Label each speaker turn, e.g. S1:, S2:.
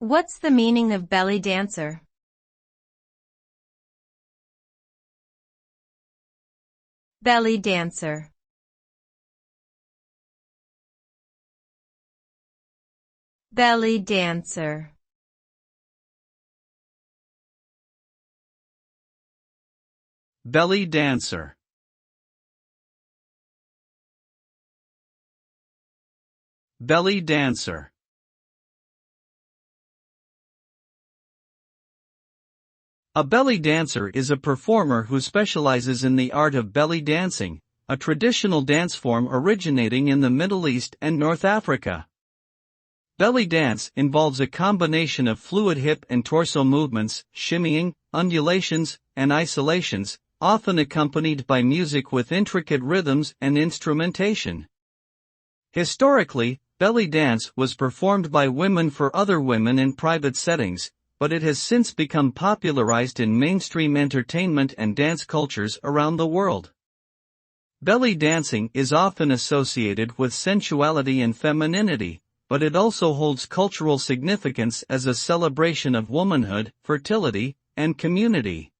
S1: What's the meaning of belly dancer? Belly dancer. Belly dancer.
S2: Belly dancer. Belly dancer. A belly dancer is a performer who specializes in the art of belly dancing, a traditional dance form originating in the Middle East and North Africa. Belly dance involves a combination of fluid hip and torso movements, shimmying, undulations, and isolations, often accompanied by music with intricate rhythms and instrumentation. Historically, belly dance was performed by women for other women in private settings, but it has since become popularized in mainstream entertainment and dance cultures around the world. Belly dancing is often associated with sensuality and femininity, but it also holds cultural significance as a celebration of womanhood, fertility, and community.